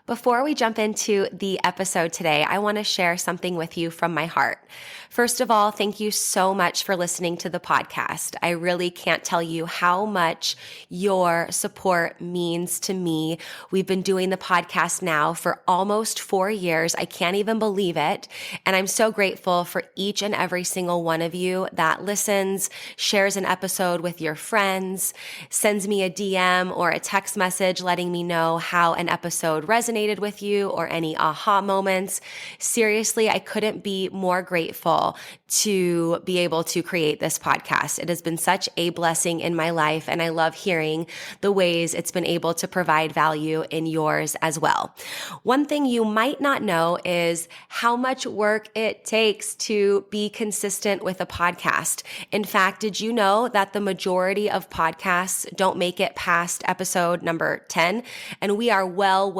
Before we jump into the episode today, I want to share something with you from my heart. First of all, thank you so much for listening to the podcast. I really can't tell you how much your support means to me. We've been doing the podcast now for almost 4 years. I can't even believe it. And I'm so grateful for each and every single one of you that listens, shares an episode with your friends, sends me a DM or a text message letting me know how an episode resonated with you or any aha moments. Seriously, I couldn't be more grateful to be able to create this podcast. It has been such a blessing in my life, and I love hearing the ways it's been able to provide value in yours as well. One thing you might not know is how much work it takes to be consistent with a podcast. In fact, did you know that the majority of podcasts don't make it past episode number 10? And we are well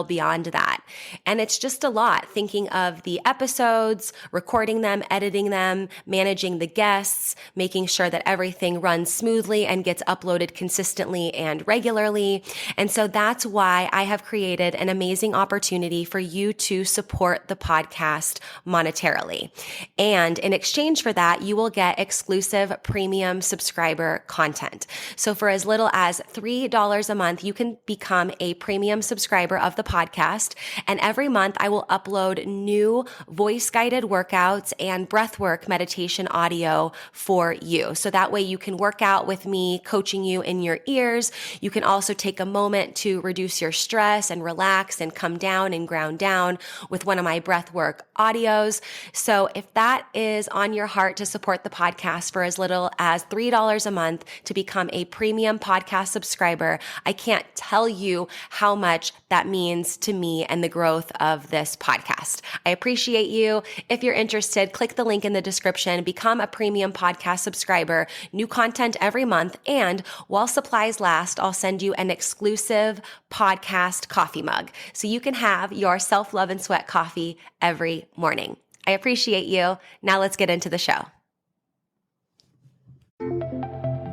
beyond that. And it's just a lot thinking of the episodes, recording them, editing them, managing the guests, making sure that everything runs smoothly and gets uploaded consistently and regularly. And so that's why I have created an amazing opportunity for you to support the podcast monetarily. And in exchange for that, you will get exclusive premium subscriber content. So for as little as $3 a month, you can become a premium subscriber of the podcast. And every month I will upload new voice-guided workouts and breathwork meditation audio for you. So that way you can work out with me, coaching you in your ears. You can also take a moment to reduce your stress and relax and come down and ground down with one of my breathwork audios. So if that is on your heart to support the podcast for as little as $3 a month to become a premium podcast subscriber, I can't tell you how much that means to me and the growth of this podcast. I appreciate you. If you're interested, click the link in the description, become a premium podcast subscriber, new content every month, and while supplies last, I'll send you an exclusive podcast coffee mug so you can have your self-love and sweat coffee every morning. I appreciate you. Now let's get into the show.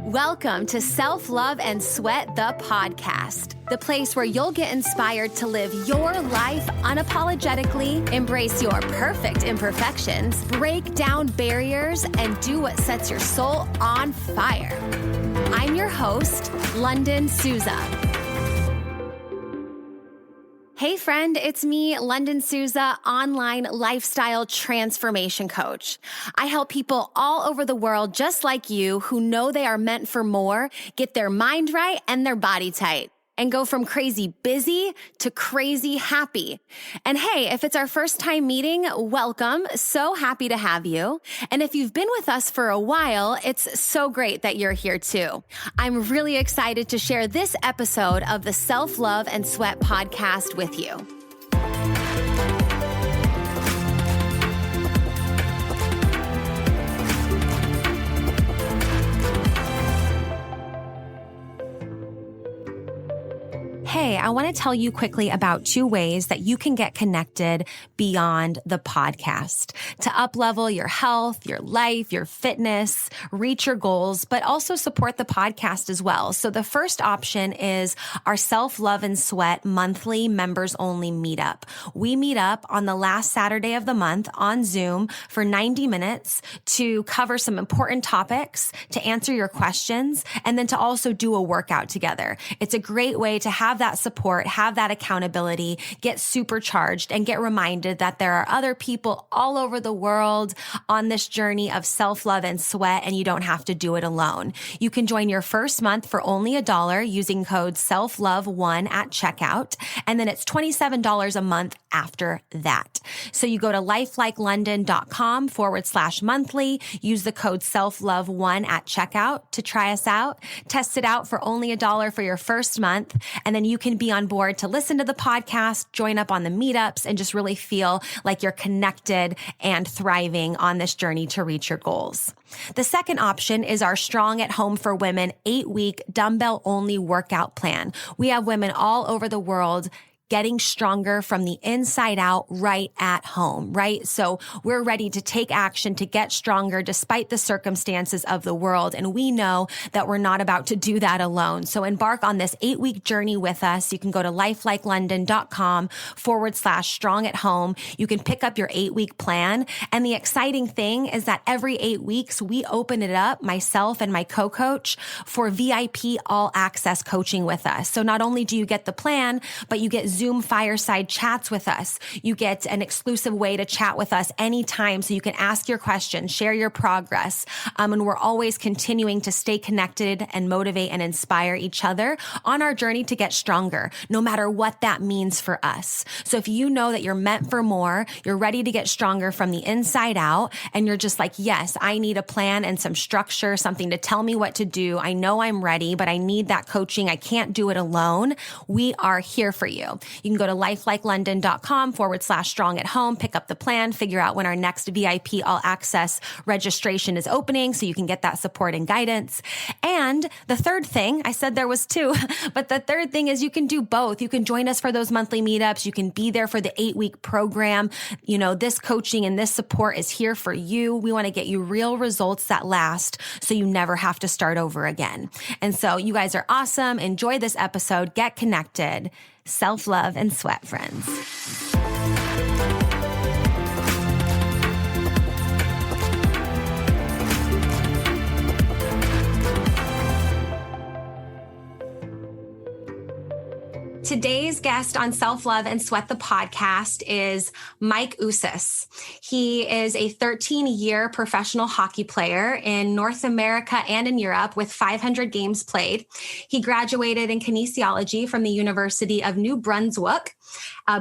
Welcome to Self-Love and Sweat, the podcast, the place where you'll get inspired to live your life unapologetically, embrace your perfect imperfections, break down barriers, and do what sets your soul on fire. I'm your host, Lunden Souza. Hey friend, it's me, Lunden Souza, online lifestyle transformation coach. I help people all over the world just like you who know they are meant for more, get their mind right and their body tight, and go from crazy busy to crazy happy. And hey, if it's our first time meeting, welcome. So happy to have you. And if you've been with us for a while, it's so great that you're here too. I'm really excited to share this episode of the Self-Love and Sweat podcast with you. Hey, I want to tell you quickly about 2 ways that you can get connected beyond the podcast to uplevel your health, your life, your fitness, reach your goals, but also support the podcast as well. So the first option is our Self-Love and Sweat monthly members only meetup. We meet up on the last Saturday of the month on Zoom for 90 minutes to cover some important topics, to answer your questions, and then to also do a workout together. It's a great way to have that support, have that accountability, get supercharged, and get reminded that there are other people all over the world on this journey of self-love and sweat, and you don't have to do it alone. You can join your first month for only $1 using code SELFLOVE1 at checkout, and then it's $27 a month after that. So you go to lifelikeLondon.com/monthly, use the code SELFLOVE1 at checkout to try us out, test it out for only $1 for your first month, and then you can be on board to listen to the podcast, join up on the meetups, and just really feel like you're connected and thriving on this journey to reach your goals. The second option is our Strong at Home for Women 8-week dumbbell-only workout plan. We have women all over the world getting stronger from the inside out right at home, right? So we're ready to take action to get stronger despite the circumstances of the world. And we know that we're not about to do that alone. So embark on this 8-week journey with us. You can go to lifelikelondon.com/strong at home. You can pick up your 8-week plan. And the exciting thing is that every 8 weeks, we open it up, myself and my co-coach, for VIP all access coaching with us. So not only do you get the plan, but you get Zoom fireside chats with us. You get an exclusive way to chat with us anytime so you can ask your questions, share your progress. And we're always continuing to stay connected and motivate and inspire each other on our journey to get stronger, no matter what that means for us. So if you know that you're meant for more, you're ready to get stronger from the inside out, and you're just like, yes, I need a plan and some structure, something to tell me what to do. I know I'm ready, but I need that coaching. I can't do it alone. We are here for you. You can go to lifelikelondon.com/strong at home, pick up the plan, figure out when our next VIP all access registration is opening so you can get that support and guidance. And the third thing, I said there was two, but the third thing is you can do both. You can join us for those monthly meetups. You can be there for the 8-week program. You know, this coaching and this support is here for you. We want to get you real results that last so you never have to start over again. And so you guys are awesome. Enjoy this episode. Get connected. Self-love and sweat, friends. Today's guest on Self-Love and Sweat the podcast is Mike Ouzas. He is a 13-year professional hockey player in North America and in Europe with 500 games played. He graduated in kinesiology from the University of New Brunswick.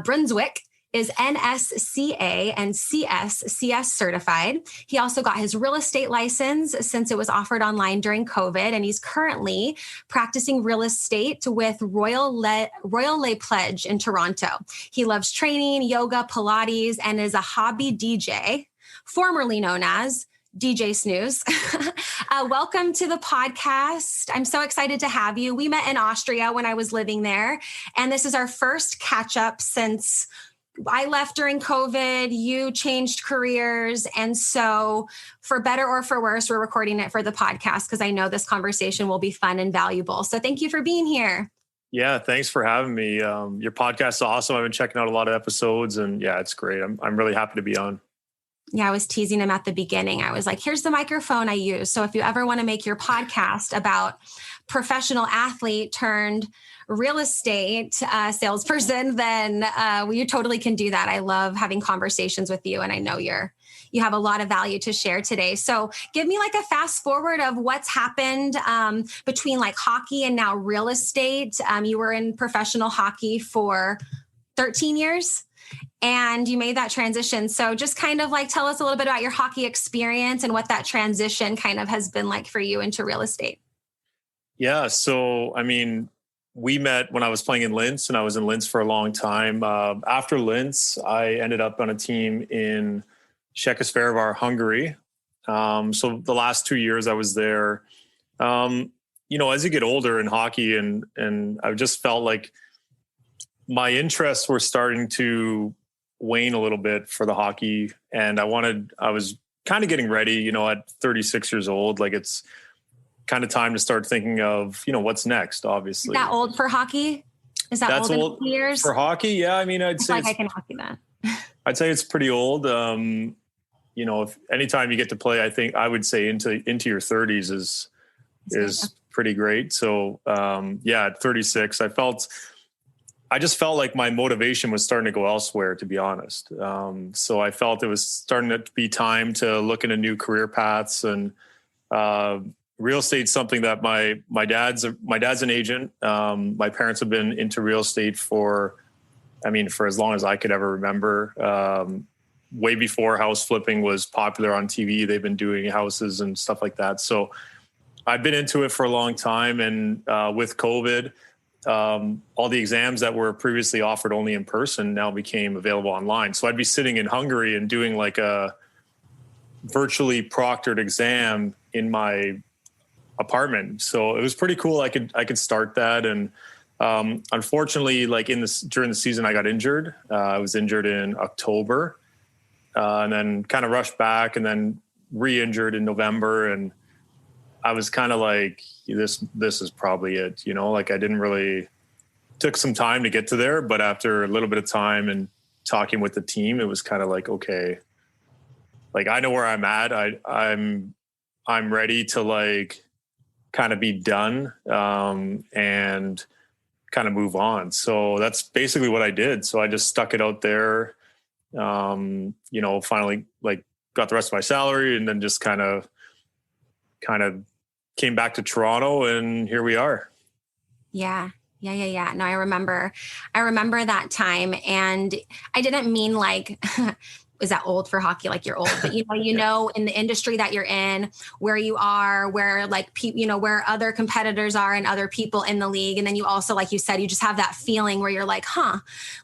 Brunswick is NSCA and CS certified. He also got his real estate license since it was offered online during COVID, and he's currently practicing real estate with Royal Le Pledge in Toronto. He loves training, yoga, Pilates, and is a hobby DJ, formerly known as DJ Snouze. Welcome to the podcast. I'm so excited to have you. We met in Austria when I was living there, and this is our first catch up since I left during COVID, you changed careers. And so for better or for worse, we're recording it for the podcast because I know this conversation will be fun and valuable. So thank you for being here. Yeah, thanks for having me. Your podcast is awesome. I've been checking out a lot of episodes and yeah, it's great. I'm really happy to be on. Yeah, I was teasing him at the beginning. I was like, here's the microphone I use. So if you ever want to make your podcast about professional athlete turned real estate salesperson, then you totally can do that. I love having conversations with you. And I know you have a lot of value to share today. So give me like a fast forward of what's happened between like hockey and now real estate. You were in professional hockey for 13 years. And you made that transition. So just kind of like tell us a little bit about your hockey experience and what that transition kind of has been like for you into real estate. Yeah. So, I mean, we met when I was playing in Linz, and I was in Linz for a long time. After Linz, I ended up on a team in Székesfehérvár, Hungary. So the last 2 years I was there. You know, as you get older in hockey and I just felt like my interests were starting to wane a little bit for the hockey. And I was kind of getting ready, you know, at 36 years old, like it's kind of time to start thinking of, you know, what's next, obviously. Is that old for hockey? Is that old in years? For hockey? Yeah. I mean, I'd say like I can hockey that. I'd say it's pretty old. You know, if anytime you get to play, I think I would say into your 30s is pretty great. So yeah, at 36, I just felt like my motivation was starting to go elsewhere, to be honest. So I felt it was starting to be time to look into new career paths, and real estate's something that my dad's an agent. My parents have been into real estate for as long as I could ever remember. Way before house flipping was popular on TV, they've been doing houses and stuff like that. So I've been into it for a long time. And with COVID, all the exams that were previously offered only in person now became available online. So I'd be sitting in Hungary and doing like a virtually proctored exam in my apartment. So it was pretty cool. I could start that. And Unfortunately, like during the season, I got injured. I was injured in October, and then kind of rushed back, and then re-injured in November. And I was kind of like, this is probably it, like I didn't really took some time to get to there, but after a little bit of time and talking with the team, it was kind of like, okay, like I know where I'm at. I'm ready to like kind of be done, and kind of move on. So that's basically what I did. So I just stuck it out there, finally like got the rest of my salary, and then just kind of came back to Toronto, and here we are. Yeah. No, I remember that time, and I didn't mean like, is that old for hockey? Like you're old, but in the industry that you're in, where you are, where like where other competitors are and other people in the league. And then you also, like you said, you just have that feeling where you're like,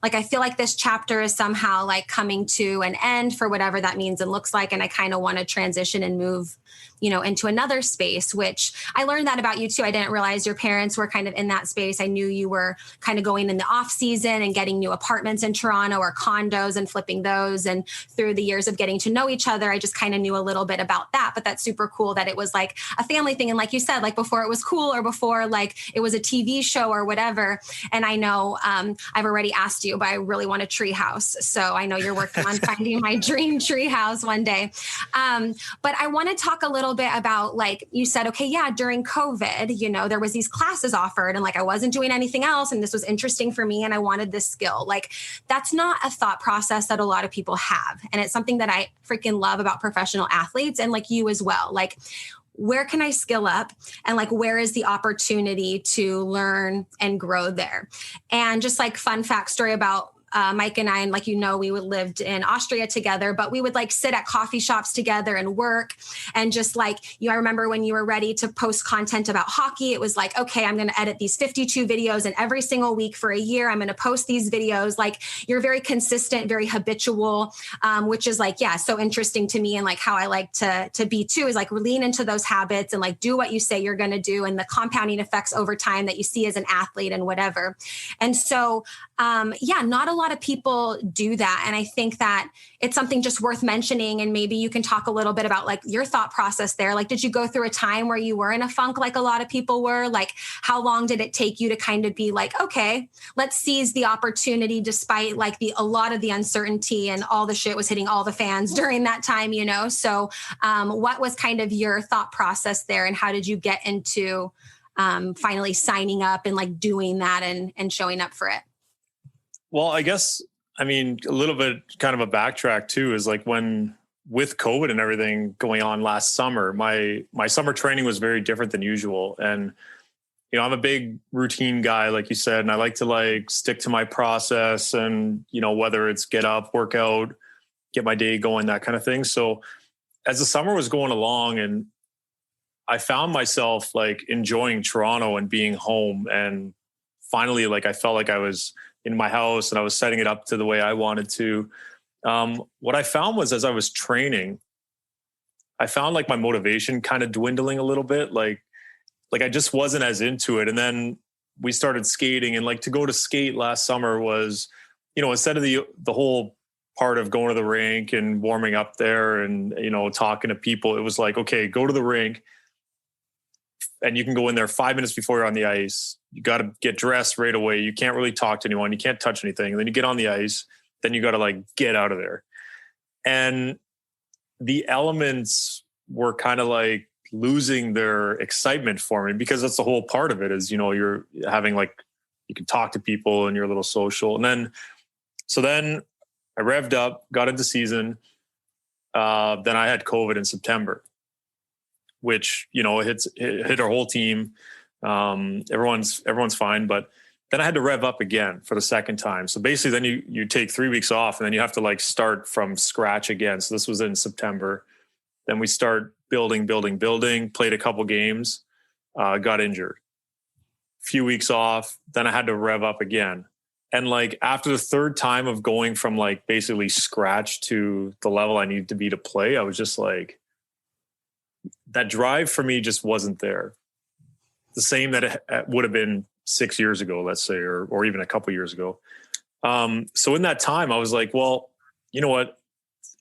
like, I feel like this chapter is somehow like coming to an end for whatever that means and looks like. And I kind of want to transition and move, into another space, which I learned that about you too. I didn't realize your parents were kind of in that space. I knew you were kind of going in the off season and getting new apartments in Toronto or condos and flipping those. And through the years of getting to know each other, I just kind of knew a little bit about that. But that's super cool that it was like a family thing. And like you said, like before it was cool, or before like it was a TV show or whatever. And I know I've already asked you, but I really want a tree house. So I know you're working on finding my dream tree house one day. But I want to talk a little bit about, like you said, okay, yeah, during COVID, there was these classes offered, and like I wasn't doing anything else, and this was interesting for me, and I wanted this skill. Like that's not a thought process that a lot of people have. And it's something that I freaking love about professional athletes, and like you as well. Like, where can I skill up, and like where is the opportunity to learn and grow there? And just like fun fact story about Mike and I, and like, we lived in Austria together, but we would like sit at coffee shops together and work. And just like, I remember when you were ready to post content about hockey, it was like, okay, I'm going to edit these 52 videos, and every single week for a year, I'm going to post these videos. Like you're very consistent, very habitual, which is like, yeah, so interesting to me. And like how I like to be too, is like lean into those habits and like do what you say you're going to do, and the compounding effects over time that you see as an athlete and whatever. And so, not a lot of people do that. And I think that it's something just worth mentioning. And maybe you can talk a little bit about like your thought process there. Like, did you go through a time where you were in a funk like a lot of people were? Like, how long did it take you to kind of be like, okay, let's seize the opportunity despite like a lot of the uncertainty and all the shit was hitting all the fans during that time, So what was kind of your thought process there, and how did you get into finally signing up and like doing that and showing up for it? Well, I guess, a little bit kind of a backtrack too, is like when with COVID and everything going on last summer, my summer training was very different than usual. And, I'm a big routine guy, like you said, and I like to like stick to my process, and, whether it's get up, work out, get my day going, that kind of thing. So as the summer was going along, and I found myself like enjoying Toronto and being home, and finally, like I felt like I was in my house and I was setting it up to the way I wanted to. What I found was, as I was training, I found like my motivation kind of dwindling a little bit. Like I just wasn't as into it. And then we started skating, and like to go to skate last summer was, instead of the whole part of going to the rink and warming up there and, talking to people, it was like, okay, go to the rink, and you can go in there 5 minutes before you're on the ice. You got to get dressed right away. You can't really talk to anyone. You can't touch anything. And then you get on the ice. Then you got to like get out of there. And the elements were kind of like losing their excitement for me, because that's the whole part of it is, you're having like, you can talk to people and you're a little social. And then I revved up, got into season. Then I had COVID in September, which, it hit our whole team. Everyone's fine. But then I had to rev up again for the second time. So basically then you take 3 weeks off, and then you have to like start from scratch again. So this was in September. Then we start building, played a couple games, got injured, few weeks off. Then I had to rev up again. And like after the third time of going from like basically scratch to the level I needed to be to play, I was just like, that drive for me just wasn't there. The same that it would have been 6 years ago, let's say, or even a couple years ago. So in that time, I was like, well, you know what?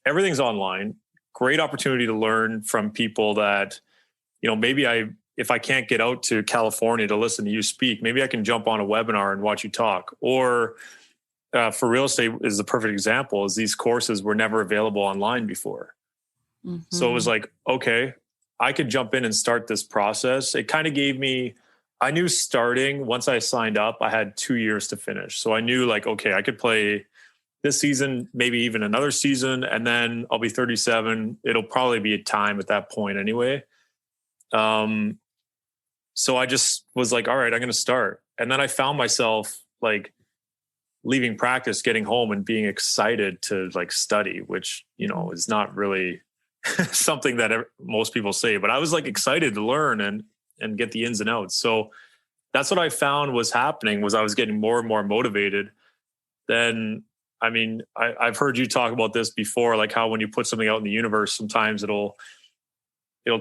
Everything's online. Great opportunity to learn from people that, maybe if I can't get out to California to listen to you speak, maybe I can jump on a webinar and watch you talk. Or for real estate is the perfect example, is these courses were never available online before. Mm-hmm. So it was like, okay, I could jump in and start this process. It kind of gave me, I knew starting, once I signed up, I had 2 years to finish. So I knew like, okay, I could play this season, maybe even another season, and then I'll be 37. It'll probably be a time at that point anyway. So I just was like, all right, I'm going to start. And then I found myself like leaving practice, getting home and being excited to like study, which, is not really something that most people say, but I was like excited to learn and get the ins and outs. So that's what I found was happening, was I was getting more and more motivated. Then, I mean, I've heard you talk about this before, like how when you put something out in the universe, sometimes it'll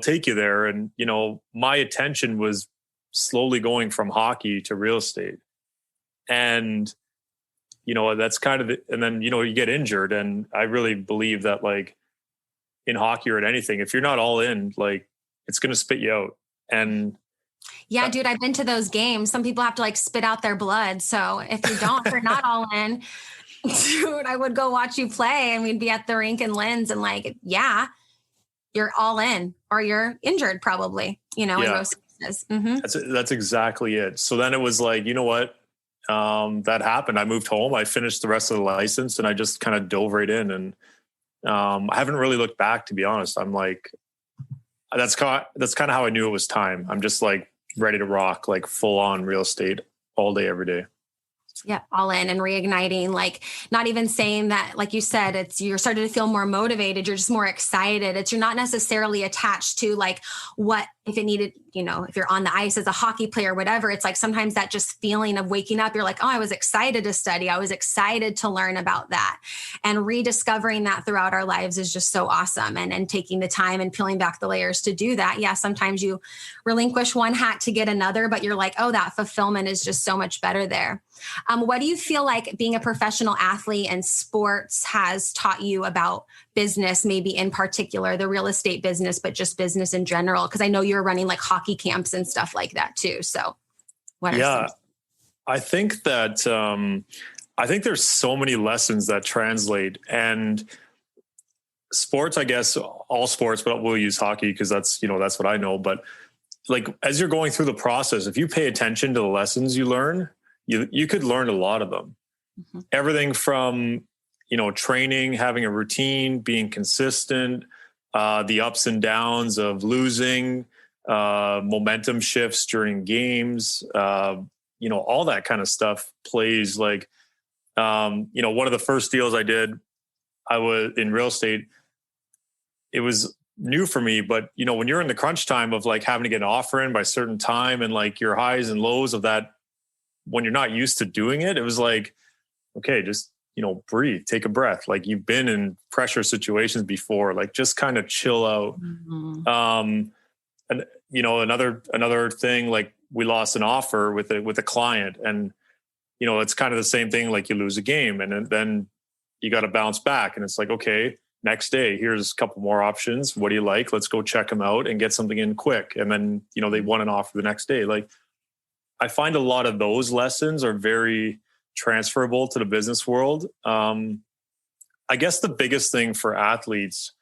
take you there. And, my attention was slowly going from hockey to real estate. And, that's kind of and then, you get injured. And I really believe that like in hockey or at anything, if you're not all in, like it's going to spit you out. And yeah, dude, I've been to those games. Some people have to like spit out their blood. So if you don't, if you're not all in, dude, I would go watch you play and we'd be at the rink in Linz and like, yeah, you're all in or you're injured probably, in most cases. Mm-hmm. That's exactly it. So then it was like, you know what? That happened. I moved home. I finished the rest of the license and I just kind of dove right in. And I haven't really looked back, to be honest. I'm like, that's kind of how I knew it was time. I'm just like ready to rock, like full on real estate all day, every day. Yeah, all in and reigniting, like not even saying that, like you said, you're starting to feel more motivated. You're just more excited. You're not necessarily attached to like what, if it needed, if you're on the ice as a hockey player, whatever, it's like sometimes that just feeling of waking up, you're like, oh, I was excited to study. I was excited to learn about that, and rediscovering that throughout our lives is just so awesome. And taking the time and peeling back the layers to do that. Yeah. Sometimes you relinquish one hat to get another, but you're like, oh, that fulfillment is just so much better there. What do you feel like being a professional athlete in sports has taught you about business, maybe in particular, the real estate business, but just business in general? Because I know you're running like hockey camps and stuff like that too. So what are some? I think that, I think there's so many lessons that translate, and sports, I guess all sports, but we'll use hockey because that's, that's what I know. But like, as you're going through the process, if you pay attention to the lessons you learn, you could learn a lot of them. Mm-hmm. Everything from, training, having a routine, being consistent, the ups and downs of losing, momentum shifts during games, all that kind of stuff plays. Like, one of the first deals I did, I was in real estate. It was new for me, but when you're in the crunch time of like having to get an offer in by a certain time and like your highs and lows of that, when you're not used to doing it, it was like, okay, just, breathe, take a breath. Like you've been in pressure situations before, like just kind of chill out. Mm-hmm. And another thing, like we lost an offer with a client, and, it's kind of the same thing. Like you lose a game and then you got to bounce back, and it's like, okay, next day, here's a couple more options. What do you like? Let's go check them out and get something in quick. And then, they won an offer the next day. Like, I find a lot of those lessons are very transferable to the business world. I guess the biggest thing for athletes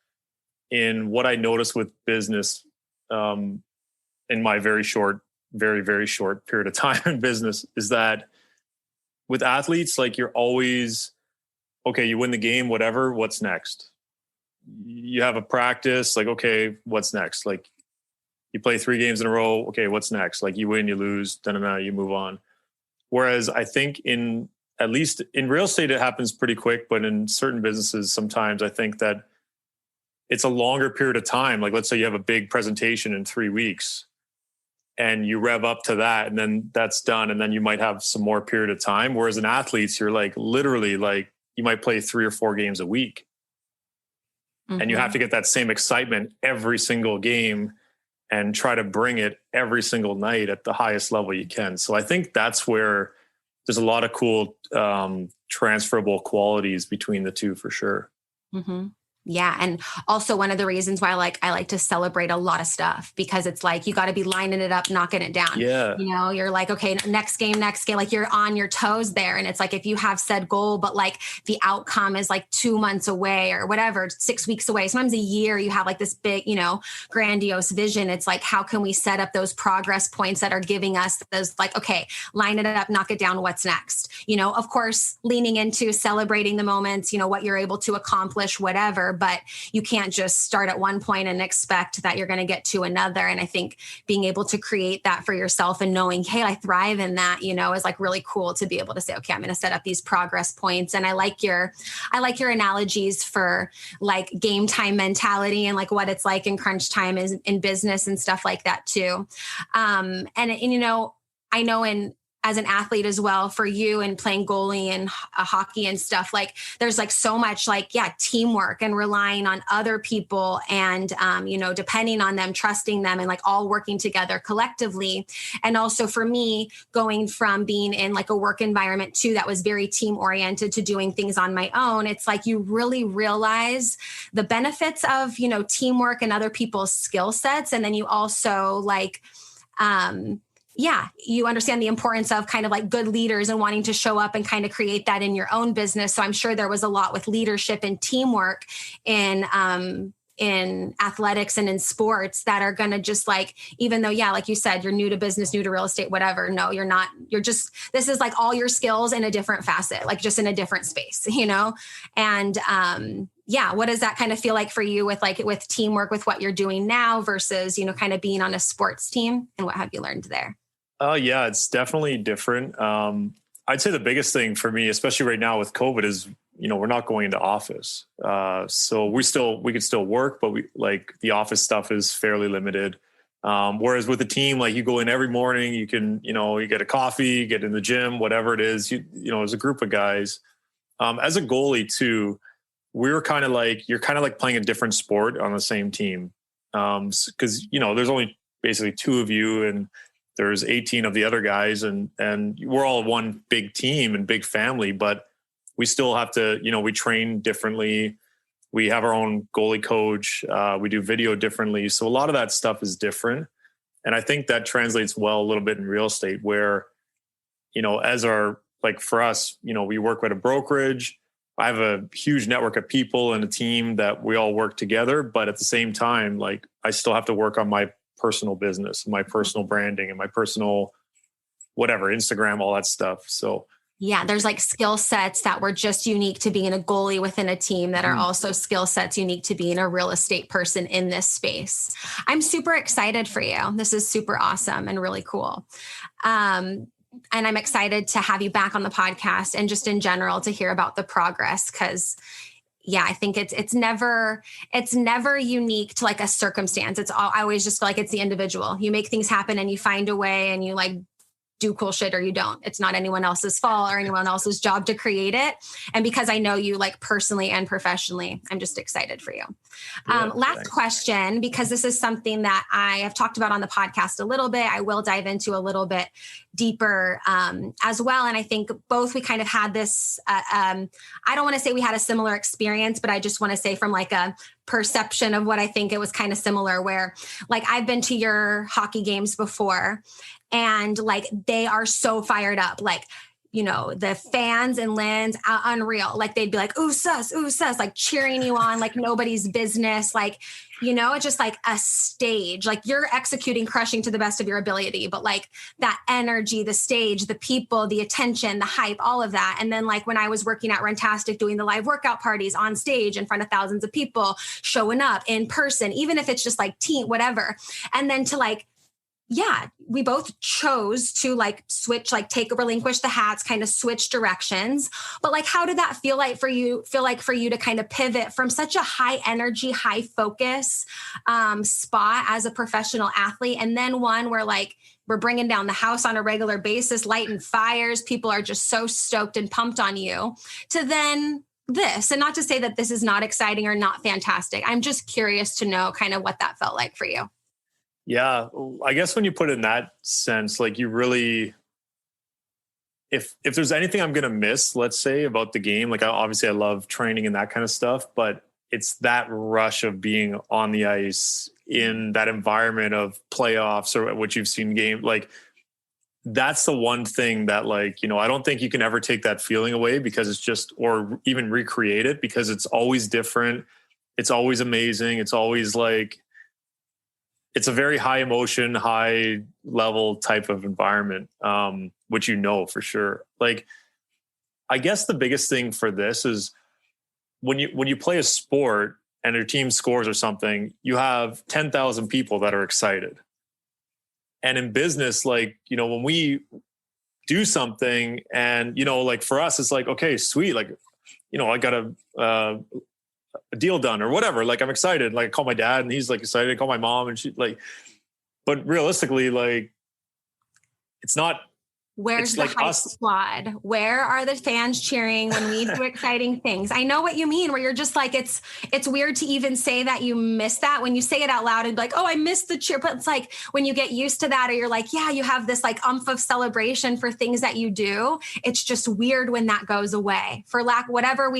in what I noticed with business, in my very, very short period of time in business, is that with athletes, like you're always, okay, you win the game, whatever, what's next? You have a practice, like, okay, what's next? Like, you play 3 games in a row. Okay, what's next? Like you win, you lose, you move on. Whereas I think at least in real estate, it happens pretty quick, but in certain businesses, sometimes I think that it's a longer period of time. Like let's say you have a big presentation in 3 weeks and you rev up to that and then that's done. And then you might have some more period of time. Whereas in athletes, you're like literally like you might play 3 or 4 games a week. Mm-hmm. And you have to get that same excitement every single game. and try to bring it every single night at the highest level you can. So I think that's where there's a lot of cool transferable qualities between the two for sure. Mm-hmm. Yeah. And also one of the reasons why I like to celebrate a lot of stuff, because it's like, you got to be lining it up, knocking it down. Yeah. You know, you're like, okay, next game, like you're on your toes there. And it's like, if you have said goal, but like the outcome is like 2 months away or whatever, 6 weeks away, sometimes a year, you have like this big, you know, grandiose vision. It's like, how can we set up those progress points that are giving us those, like, okay, line it up, knock it down. What's next? You know, of course, leaning into celebrating the moments, you know, what you're able to accomplish, whatever. But you can't just start at one point and expect that you're going to get to another. And I think being able to create that for yourself and knowing, hey, I thrive in that, you know, is like really cool to be able to say, okay, I'm going to set up these progress points. And I like your analogies for like game time mentality and like what it's like in crunch time is in business and stuff like that too. And you know, I know as an athlete as well, for you and playing goalie and hockey and stuff, like there's like so much like, yeah, teamwork and relying on other people and, you know, depending on them, trusting them and like all working together collectively. And also for me, going from being in like a work environment too, that was very team oriented to doing things on my own. It's like, you really realize the benefits of, you know, teamwork and other people's skill sets. And then you also like, yeah, you understand the importance of kind of like good leaders and wanting to show up and kind of create that in your own business. So I'm sure there was a lot with leadership and teamwork in athletics and in sports that are going to just like, even though, yeah, like you said, you're new to business, new to real estate, whatever. No, you're not. You're just, this is like all your skills in a different facet, like just in a different space, you know? And, yeah, what does that kind of feel like for you with teamwork, with what you're doing now versus, you know, kind of being on a sports team, and what have you learned there? Yeah, it's definitely different. I'd say the biggest thing for me, especially right now with COVID, is, you know, we're not going into office. So we could still work, but the office stuff is fairly limited. Whereas with a team, like you go in every morning, you can, you know, you get a coffee, get in the gym, whatever it is, you know, as a group of guys. As a goalie too, you're kind of like playing a different sport on the same team. 'Cause, you know, there's only basically 2 of you and there's 18 of the other guys, and we're all one big team and big family, but we still have to, you know, we train differently. We have our own goalie coach. We do video differently. So a lot of that stuff is different. And I think that translates well a little bit in real estate where, you know, for us, you know, we work with a brokerage. I have a huge network of people and a team that we all work together, but at the same time, like I still have to work on my personal business, my personal branding and my personal, whatever, Instagram, all that stuff. So yeah, there's like skill sets that were just unique to being a goalie within a team that are also skill sets unique to being a real estate person in this space. I'm super excited for you. This is super awesome and really cool. And I'm excited to have you back on the podcast and just in general to hear about the progress, because yeah, I think it's never unique to like a circumstance. I always just feel like it's the individual. You make things happen and you find a way and you like do cool shit or you don't. It's not anyone else's fault or anyone else's job to create it. And because I know you like personally and professionally, I'm just excited for you. Last question, because this is something that I have talked about on the podcast a little bit. I will dive into a little bit deeper as well. And I think both we kind of had this, I don't want to say we had a similar experience, but I just want to say from like a perception of what I think it was kind of similar, where like I've been to your hockey games before and like they are so fired up, like, you know, the fans in Lynn's unreal. Like they'd be like, Ouzas, Ouzas, like cheering you on like nobody's business. Like, you know, it's just like a stage, like you're executing, crushing to the best of your ability, but like that energy, the stage, the people, the attention, the hype, all of that. And then like when I was working at Rentastic doing the live workout parties on stage in front of thousands of people, showing up in person, even if it's just like team, whatever. And then to like, yeah, we both chose to like switch, like relinquish the hats, kind of switch directions. But like, how did that feel like for you to kind of pivot from such a high energy, high focus spot as a professional athlete? And then one where like, we're bringing down the house on a regular basis, lighting fires. People are just so stoked and pumped on you, to then this. And not to say that this is not exciting or not fantastic. I'm just curious to know kind of what that felt like for you. Yeah. I guess when you put it in that sense, like you really, if there's anything I'm going to miss, let's say about the game, like obviously I love training and that kind of stuff, but it's that rush of being on the ice in that environment of playoffs or what you've seen game. Like that's the one thing that like, I don't think you can ever take that feeling away because it's just, or even recreate it because it's always different. It's always amazing. It's always like, it's a very high emotion, high level type of environment, which for sure. Like, I guess the biggest thing for this is when you play a sport and your team scores or something, you have 10,000 people that are excited. And in business, like, when we do something and, like for us, it's like, okay, sweet. Like, I got a deal done or whatever. Like I'm excited. Like I call my dad and he's like excited. I call my mom and she like, but realistically, like it's not. Where's the like hype squad? Where are the fans cheering when we do exciting things? I know what you mean, where you're just like, it's weird to even say that you miss that when you say it out loud and be like, oh, I missed the cheer. But it's like when you get used to that, or you're like, yeah, you have this like umph of celebration for things that you do. It's just weird when that goes away for lack,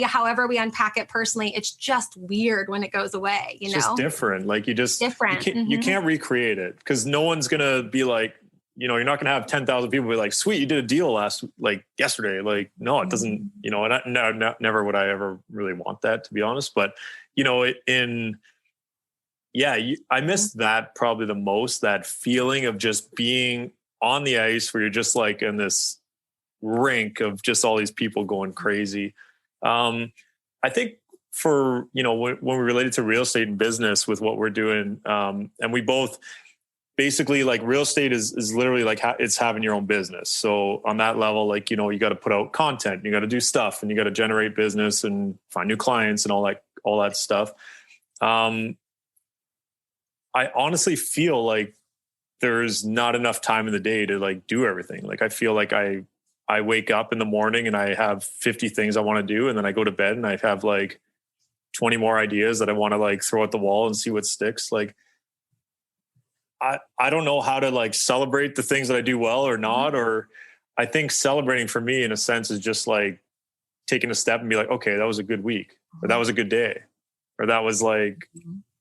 however we unpack it personally, it's just weird when it goes away, It's just different. Like you can't recreate it because no one's going to be like, you're not going to have 10,000 people be like, sweet, you did a deal yesterday. Like, no, it doesn't, and never would I ever really want that, to be honest. But, I miss that probably the most, that feeling of just being on the ice where you're just like in this rink of just all these people going crazy. I think for, when we related to real estate and business with what we're doing, and we both, basically like real estate is literally like it's having your own business. So on that level, like, you got to put out content, you got to do stuff and you got to generate business and find new clients and all that stuff. I honestly feel like there's not enough time in the day to like do everything. Like I feel like I wake up in the morning and I have 50 things I want to do. And then I go to bed and I have like 20 more ideas that I want to like throw at the wall and see what sticks. Like, I don't know how to like celebrate the things that I do well or not. Or I think celebrating for me in a sense is just like taking a step and be like, okay, that was a good week or that was a good day. Or that was like,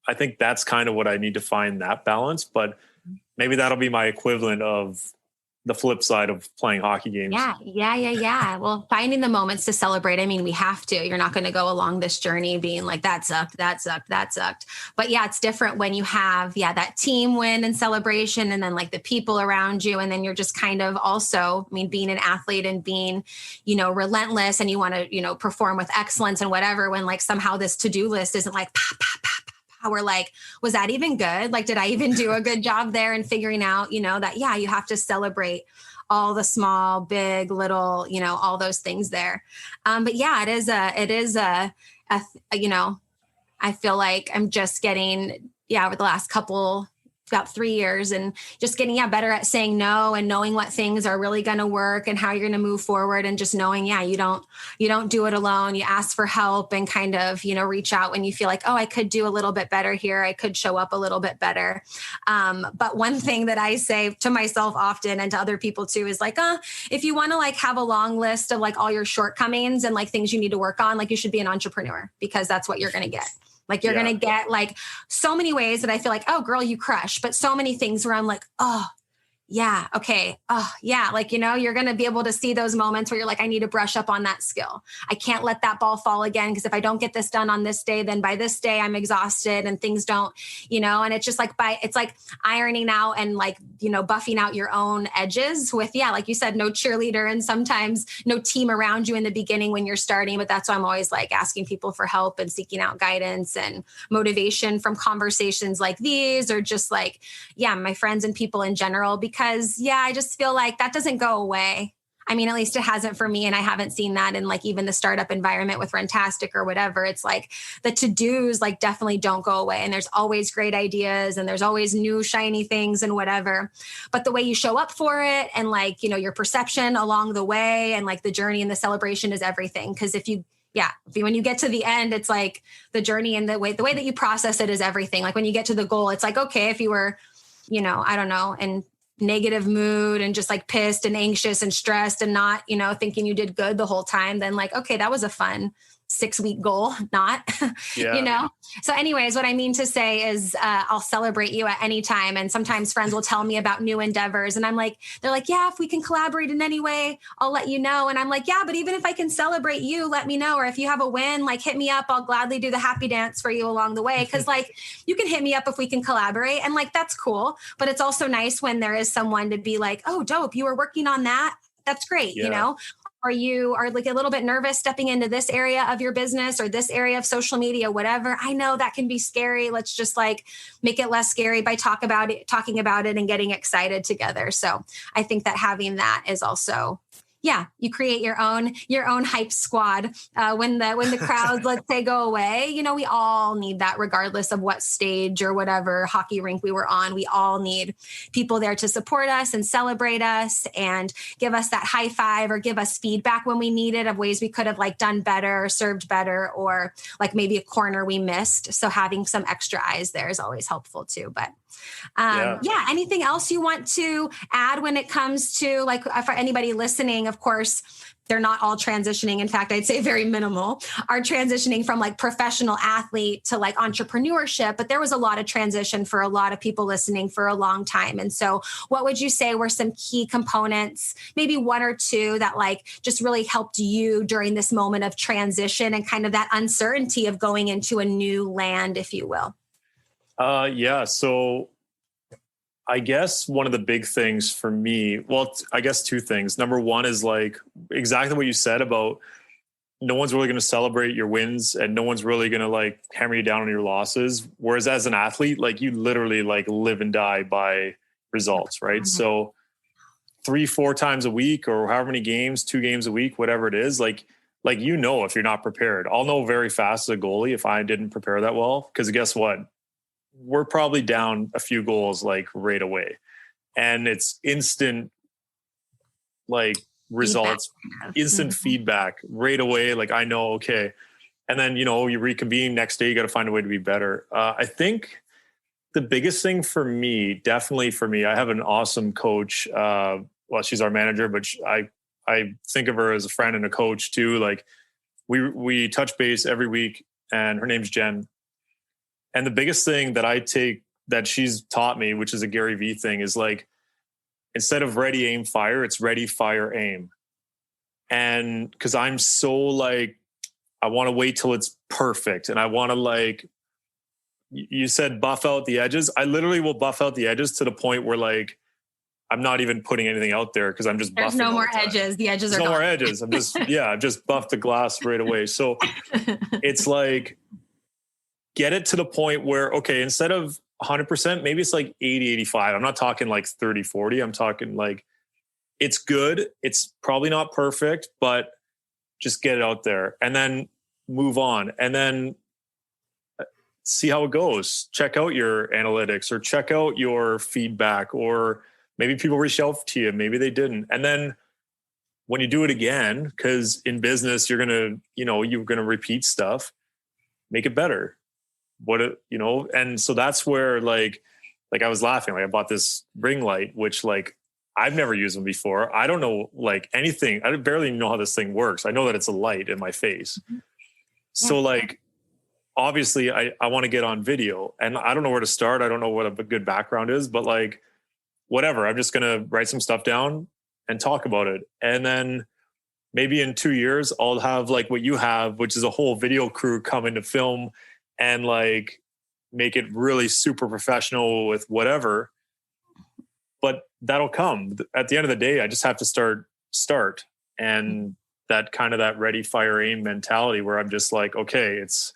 I think that's kind of what I need to find, that balance, but maybe that'll be my equivalent of the flip side of playing hockey games. Yeah. Well, finding the moments to celebrate. I mean, we have to. You're not going to go along this journey being like, that sucked. But yeah, it's different when you have, that team win and celebration and then like the people around you. And then you're just kind of also, being an athlete and being, relentless and you want to, perform with excellence and whatever, when like somehow this to-do list isn't like, we're like, was that even good? Like, did I even do a good job there? And figuring out, that, you have to celebrate all the small, big, little, all those things there. But yeah, it is I feel like I'm just getting, over the last about 3 years and just getting better at saying no and knowing what things are really going to work and how you're going to move forward and just knowing, you don't do it alone. You ask for help and kind of, reach out when you feel like, oh, I could do a little bit better here. I could show up a little bit better. But one thing that I say to myself often and to other people too is like, if you want to like have a long list of like all your shortcomings and like things you need to work on, like you should be an entrepreneur because that's what you're going to get. Like you're going to get like so many ways that I feel like, oh girl, you crush, but so many things where I'm like, oh yeah. Okay. Oh yeah. Like, you're going to be able to see those moments where you're like, I need to brush up on that skill. I can't let that ball fall again. Cause if I don't get this done on this day, then by this day I'm exhausted and things don't, and it's just like it's like ironing out and like, buffing out your own edges with, like you said, no cheerleader and sometimes no team around you in the beginning when you're starting. But that's why I'm always like asking people for help and seeking out guidance and motivation from conversations like these, or just like, my friends and people in general, because I just feel like that doesn't go away. I mean, at least it hasn't for me. And I haven't seen that in like even the startup environment with Rentastic or whatever. It's like the to-dos like definitely don't go away. And there's always great ideas and there's always new shiny things and whatever. But the way you show up for it and like, your perception along the way and like the journey and the celebration is everything. Because when you get to the end, it's like the journey and the way that you process it is everything. Like when you get to the goal, it's like, okay, if you were I don't know, and negative mood and just like pissed and anxious and stressed and not, thinking you did good the whole time, then like, okay, that was a fun 6-week goal, not, Yeah. So anyways, what I mean to say is I'll celebrate you at any time. And sometimes friends will tell me about new endeavors and they're like, yeah, if we can collaborate in any way, I'll let you know. And I'm like, yeah, but even if I can celebrate you, let me know. Or if you have a win, like hit me up, I'll gladly do the happy dance for you along the way. Cause like you can hit me up if we can collaborate, and like, that's cool. But it's also nice when there is someone to be like, oh, dope, you were working on that. That's great. Or you are like a little bit nervous stepping into this area of your business or this area of social media, whatever. I know that can be scary. Let's just like make it less scary by talking about it and getting excited together. So I think that having that is also, you create your own hype squad when the crowds, let's say, go away. We all need that regardless of what stage or whatever hockey rink we were on. We all need people there to support us and celebrate us and give us that high five or give us feedback when we need it of ways we could have like done better or served better or like maybe a corner we missed. So having some extra eyes there is always helpful too. But anything else you want to add when it comes to like for anybody listening? Of course, they're not all transitioning. In fact, I'd say very minimal are transitioning from like professional athlete to like entrepreneurship, but there was a lot of transition for a lot of people listening for a long time. And so what would you say were some key components, maybe one or two that like just really helped you during this moment of transition and kind of that uncertainty of going into a new land, if you will? So I guess one of the big things for me, well, I guess two things. Number one is like exactly what you said about no one's really going to celebrate your wins and no one's really going to like hammer you down on your losses. Whereas as an athlete, like you literally like live and die by results, right? So 3-4 times a week or however many games, 2 games a week, whatever it is, like if you're not prepared. I'll know very fast as a goalie if I didn't prepare that well, because guess what? We're probably down a few goals like right away, and it's instant like results, instant feedback right away. Like I know, okay. And then, you reconvene next day, you got to find a way to be better. I think the biggest thing for me, definitely for me, I have an awesome coach. She's our manager, but I think of her as a friend and a coach too. Like we touch base every week, and her name's Jen. And the biggest thing that I take that she's taught me, which is a Gary Vee thing, is like, instead of ready, aim, fire, it's ready, fire, aim. And because I'm so like, I want to wait till it's perfect. And I want to like, you said buff out the edges. I literally will buff out the edges to the point where like, I'm not even putting anything out there because I'm just buffing. There's no more edges. The edges are gone. No more edges. I'm just, I've just buffed the glass right away. So it's like, get it to the point where, okay, instead of 100%, maybe it's like 80, 85. I'm not talking like 30, 40. I'm talking like, it's good. It's probably not perfect, but just get it out there and then move on. And then see how it goes. Check out your analytics or check out your feedback, or maybe people reach out to you. Maybe they didn't. And then when you do it again, because in business, you're going to repeat stuff, make it better. And so that's where like I was laughing, like I bought this ring light, which like I've never used them before. I don't know like anything. I barely know how this thing works. I know that it's a light in my face. Mm-hmm. So like, obviously I want to get on video, and I don't know where to start. I don't know what a good background is, but like, whatever, I'm just going to write some stuff down and talk about it. And then maybe in 2 years, I'll have like what you have, which is a whole video crew coming to film and like make it really super professional with whatever. But that'll come. At the end of the day, I just have to start. And that kind of that ready, fire, aim mentality where I'm just like, okay, it's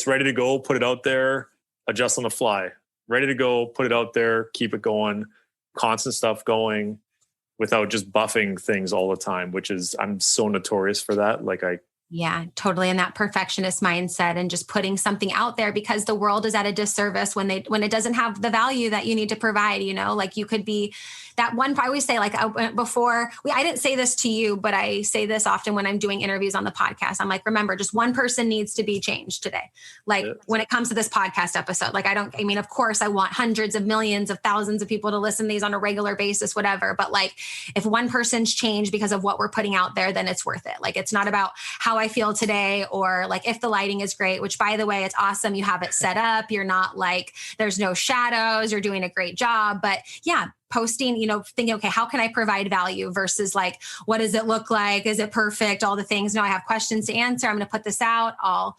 ready to go, put it out there, adjust on the fly. Ready to go, put it out there, keep it going, constant stuff going without just buffing things all the time, which is, I'm so notorious for that. Like Yeah, totally. And that perfectionist mindset and just putting something out there, because the world is at a disservice when it doesn't have the value that you need to provide, like you could be that one. I always say, like, I didn't say this to you, but I say this often when I'm doing interviews on the podcast. I'm like, remember, just one person needs to be changed today. Like when it comes to this podcast episode, like, of course I want hundreds of millions of thousands of people to listen to these on a regular basis, whatever. But like, if one person's changed because of what we're putting out there, then it's worth it. Like, it's not about how I feel today, or like if the lighting is great, which, by the way, it's awesome. You have it set up. You're not like, there's no shadows. You're doing a great job. But yeah, posting, thinking, okay, how can I provide value versus like, what does it look like? Is it perfect? All the things. No, I have questions to answer. I'm going to put this out. I'll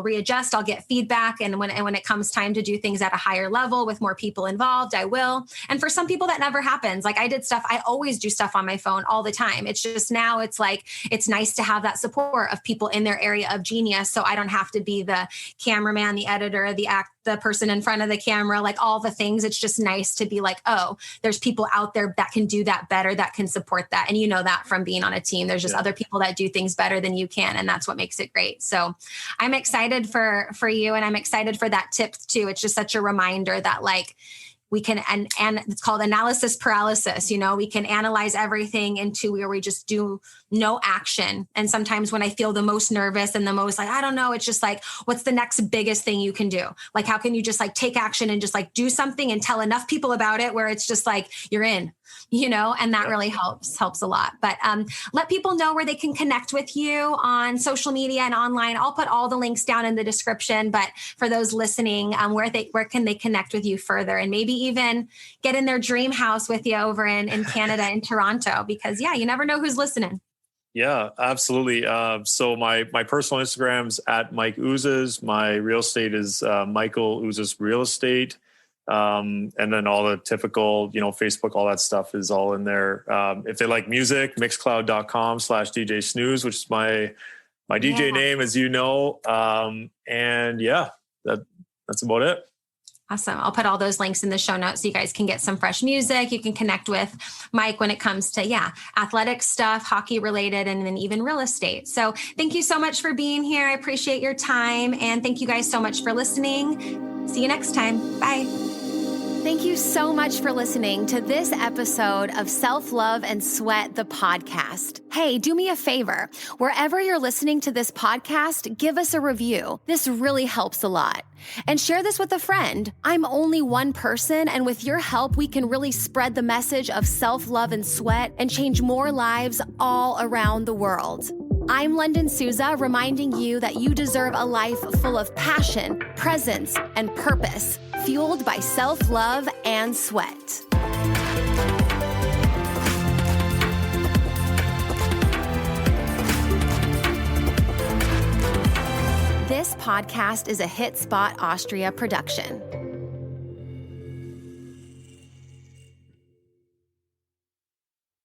readjust. I'll get feedback. And when it comes time to do things at a higher level with more people involved, I will. And for some people that never happens. Like, I always do stuff on my phone all the time. It's just now it's like, it's nice to have that support of people in their area of genius. So I don't have to be the cameraman, the editor, the person in front of the camera, like all the things. It's just nice to be like, oh, there's people out there that can do that better, that can support that. And that from being on a team, there's just other people that do things better than you can. And that's what makes it great. So I'm excited for you. And I'm excited for that tip too. It's just such a reminder that like, we can, and it's called analysis paralysis. We can analyze everything into where we just do no action. And sometimes when I feel the most nervous and the most like, I don't know, it's just like, what's the next biggest thing you can do? Like, how can you just like take action and just like do something and tell enough people about it where it's just like, you're in, and that really helps a lot. But let people know where they can connect with you on social media and online. I'll put all the links down in the description, but for those listening, where can they connect with you further, and maybe even get in their dream house with you over in Canada, in Toronto, because you never know who's listening. Yeah, absolutely. So my personal Instagram's at Mike Ouzas. My real estate is Michael Ouzas Real Estate. And then all the typical, Facebook, all that stuff is all in there. If they like music, mixcloud.com/DJ Snouze, which is my DJ name, as you know. And that's about it. Awesome. I'll put all those links in the show notes so you guys can get some fresh music. You can connect with Mike when it comes to, athletic stuff, hockey related, and then even real estate. So thank you so much for being here. I appreciate your time. And thank you guys so much for listening. See you next time. Bye. Thank you so much for listening to this episode of Self-Love and Sweat, the podcast. Hey, do me a favor. Wherever you're listening to this podcast, give us a review. This really helps a lot. And share this with a friend. I'm only one person, and with your help, we can really spread the message of self-love and sweat and change more lives all around the world. I'm Lunden Souza, reminding you that you deserve a life full of passion, presence, and purpose, fueled by self-love and sweat. This podcast is a Hit Spot Austria production.